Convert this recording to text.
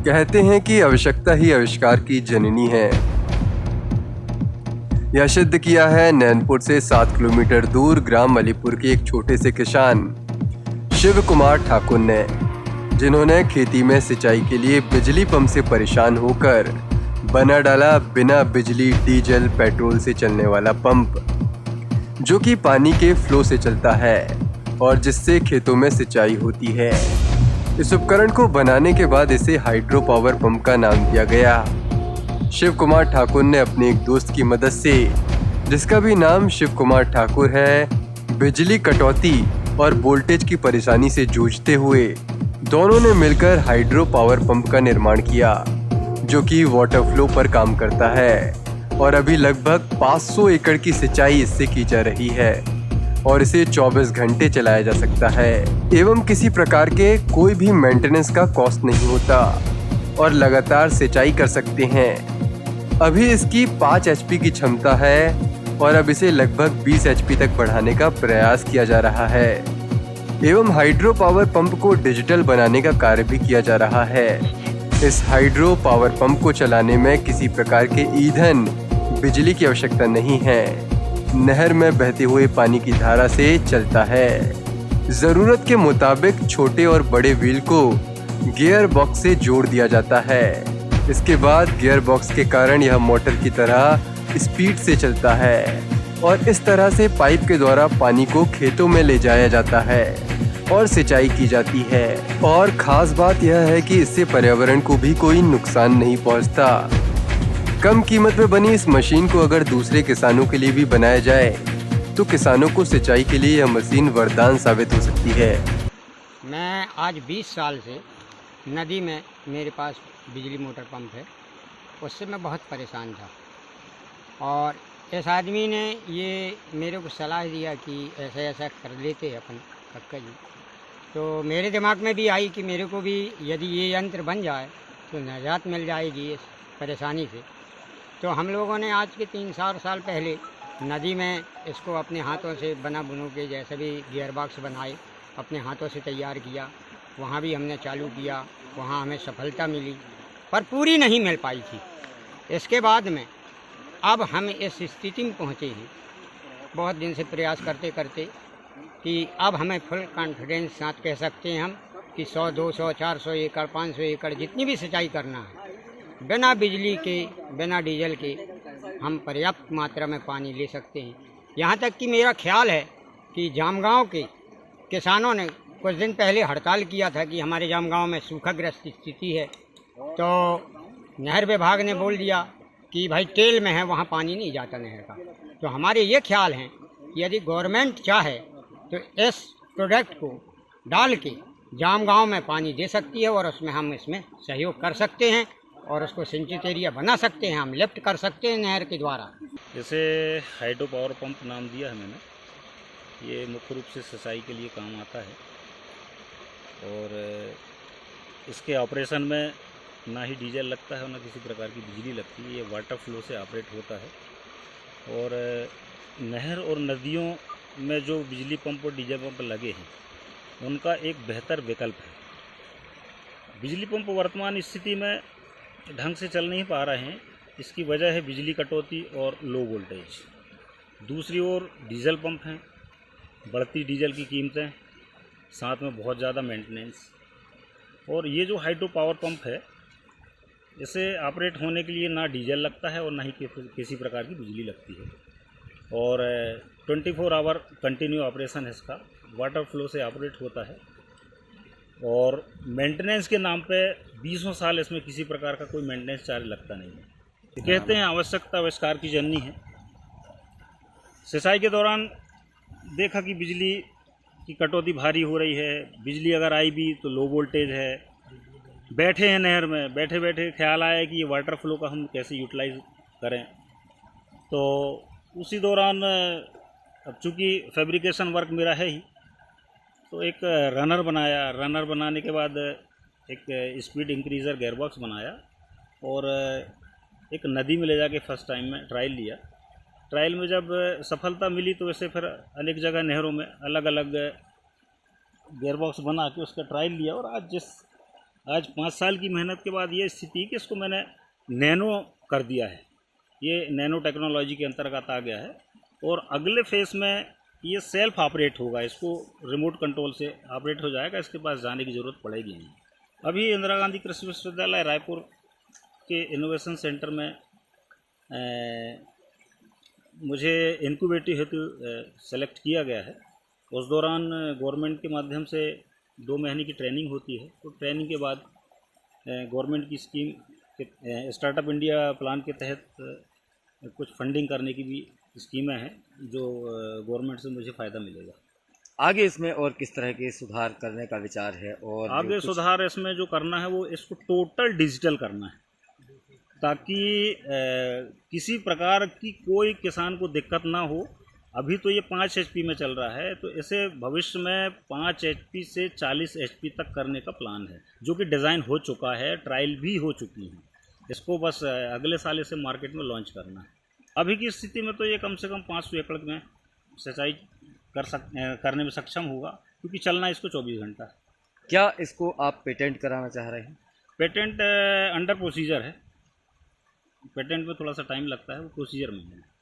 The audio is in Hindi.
कहते हैं कि आवश्यकता ही आविष्कार की जननी है। यह सिद्ध किया है नैनपुर से 7 किलोमीटर दूर ग्राम अलीपुर के एक छोटे से किसान शिव कुमार ठाकुर ने, जिन्होंने खेती में सिंचाई के लिए बिजली पंप से परेशान होकर बना डाला बिना बिजली डीजल पेट्रोल से चलने वाला पंप, जो कि पानी के फ्लो से चलता है और जिससे खेतों में सिंचाई होती है। इस उपकरण को बनाने के बाद इसे हाइड्रो पावर पंप का नाम दिया गया। शिव कुमार ठाकुर ने अपने एक दोस्त की मदद से, जिसका भी नाम शिव कुमार ठाकुर है, बिजली कटौती और वोल्टेज की परेशानी से जूझते हुए दोनों ने मिलकर हाइड्रो पावर पंप का निर्माण किया, जो कि वाटर फ्लो पर काम करता है और अभी लगभग 500 एकड़ की सिंचाई इससे की जा रही है और इसे 24 घंटे चलाया जा सकता है एवं किसी प्रकार के कोई भी मेंटेनेंस का कॉस्ट नहीं होता और लगातार सिंचाई कर सकते हैं। अभी इसकी 5 एचपी की क्षमता है और अब इसे लगभग 20 एचपी तक बढ़ाने का प्रयास किया जा रहा है एवं हाइड्रो पावर पंप को डिजिटल बनाने का कार्य भी किया जा रहा है। इस हाइड्रो पावर पंप को चलाने में किसी प्रकार के ईंधन, बिजली की आवश्यकता नहीं है। नहर में बहते हुए पानी की धारा से चलता है। जरूरत के मुताबिक छोटे और बड़े व्हील को गियर बॉक्स से जोड़ दिया जाता है। इसके बाद गियर बॉक्स के कारण यह मोटर की तरह स्पीड से चलता है और इस तरह से पाइप के द्वारा पानी को खेतों में ले जाया जाता है और सिंचाई की जाती है। और खास बात यह है कि इससे पर्यावरण को भी कोई नुकसान नहीं पहुंचता। कम कीमत में बनी इस मशीन को अगर दूसरे किसानों के लिए भी बनाया जाए तो किसानों को सिंचाई के लिए यह मशीन वरदान साबित हो सकती है। मैं आज 20 साल से नदी में मेरे पास बिजली मोटर पंप है, उससे मैं बहुत परेशान था और इस आदमी ने ये मेरे को सलाह दिया कि ऐसा ऐसा कर लेते अपन कक्का जी। तो मेरे दिमाग में भी आई कि मेरे को भी यदि ये यंत्र बन जाए तो निजात मिल जाएगी इस परेशानी से। तो हम लोगों ने आज के 3-4 साल पहले नदी में इसको अपने हाथों से बना बुनू के जैसे भी गियर बॉक्स बनाए, अपने हाथों से तैयार किया। वहाँ भी हमने चालू किया, वहाँ हमें सफलता मिली पर पूरी नहीं मिल पाई थी। इसके बाद में अब हम इस स्थिति में पहुँचे हैं बहुत दिन से प्रयास करते करते कि अब हमें फुल कॉन्फिडेंस साथ कह सकते हैं हम कि 100, 200, 400 एकड़, 500 एकड़ जितनी भी सिंचाई करना है, बिना बिजली के, बिना डीजल के हम पर्याप्त मात्रा में पानी ले सकते हैं। यहाँ तक कि मेरा ख्याल है कि जामगांव के किसानों ने कुछ दिन पहले हड़ताल किया था कि हमारे जामगांव में सूखाग्रस्त स्थिति है, तो नहर विभाग ने बोल दिया कि भाई टेल में है, वहाँ पानी नहीं जाता नहर का। तो हमारे ये ख्याल हैं कि यदि गवर्नमेंट चाहे तो इस प्रोडक्ट को डाल के जामगांव में पानी दे सकती है और उसमें हम इसमें सहयोग कर सकते हैं और उसको सिंचित एरिया बना सकते हैं, हम लिफ्ट कर सकते हैं नहर के द्वारा। जैसे हाइड्रो पावर पंप नाम दिया है मैंने, ये मुख्य रूप से सिंचाई के लिए काम आता है और इसके ऑपरेशन में ना ही डीजल लगता है और ना किसी प्रकार की बिजली लगती है। ये वाटर फ्लो से ऑपरेट होता है और नहर और नदियों में जो बिजली पंप और डीजल पंप लगे हैं उनका एक बेहतर विकल्प है। बिजली पंप वर्तमान स्थिति में ढंग से चल नहीं पा रहे हैं। इसकी वजह है बिजली कटौती और लो वोल्टेज। दूसरी ओर डीजल पंप हैं, बढ़ती डीजल की कीमतें, साथ में बहुत ज़्यादा मेंटेनेंस। और ये जो हाइड्रो पावर पंप है, इसे ऑपरेट होने के लिए ना डीजल लगता है और ना ही किसी प्रकार की बिजली लगती है और 24 आवर कंटिन्यू ऑपरेशन है इसका। वाटर फ्लो से ऑपरेट होता है और मेंटेनेंस के नाम पे 20 साल इसमें किसी प्रकार का कोई मेंटेनेंस चार्ज लगता नहीं है। तो कहते हैं आवश्यकता आविष्कार की जननी है। सिंचाई के दौरान देखा कि बिजली की कटौती भारी हो रही है, बिजली अगर आई भी तो लो वोल्टेज है। बैठे हैं नहर में, बैठे बैठे ख्याल आया कि ये वाटर फ्लो का हम कैसे यूटिलाइज करें। तो उसी दौरान अब चूँकि फैब्रिकेशन वर्क मेरा है ही, तो एक रनर बनाया। रनर बनाने के बाद एक स्पीड इंक्रीज़र गेयरबॉक्स बनाया और एक नदी में ले जाके फर्स्ट टाइम में ट्रायल लिया। ट्रायल में जब सफलता मिली तो वैसे फिर अनेक जगह नहरों में अलग अलग गियरबॉक्स बना के उसका ट्रायल लिया और आज जिस आज 5 साल की मेहनत के बाद ये स्थिति कि इसको मैंने नैनो कर दिया है, ये नैनो टेक्नोलॉजी के अंतर्गत आ गया है और अगले फेस में ये सेल्फ ऑपरेट होगा, इसको रिमोट कंट्रोल से ऑपरेट हो जाएगा, इसके पास जाने की ज़रूरत पड़ेगी नहीं। अभी इंदिरा गांधी कृषि विश्वविद्यालय रायपुर के इनोवेशन सेंटर में मुझे इनक्यूबेटिव हेतु सेलेक्ट किया गया है। उस दौरान गवर्नमेंट के माध्यम से 2 महीने की ट्रेनिंग होती है, तो ट्रेनिंग के बाद गवर्नमेंट की स्कीम के स्टार्टअप इंडिया प्लान के तहत कुछ फंडिंग करने की भी स्कीमें हैं जो गवर्नमेंट से मुझे फ़ायदा मिलेगा। आगे इसमें और किस तरह के सुधार करने का विचार है? और आगे सुधार इसमें जो करना है वो इसको टोटल डिजिटल करना है, ताकि किसी प्रकार की कोई किसान को दिक्कत ना हो। अभी तो ये 5 HP में चल रहा है, तो इसे भविष्य में 5 HP से 40 HP तक करने का प्लान है, जो कि डिज़ाइन हो चुका है, ट्रायल भी हो चुकी है। इसको बस अगले साल इसे मार्केट में लॉन्च करना है। अभी की स्थिति में तो ये कम से कम 500 एकड़ में सिंचाई करने में सक्षम होगा, क्योंकि चलना इसको 24 घंटा है। क्या इसको आप पेटेंट कराना चाह रहे हैं? पेटेंट अंडर प्रोसीजर है, पेटेंट में थोड़ा सा टाइम लगता है, वो प्रोसीजर में है।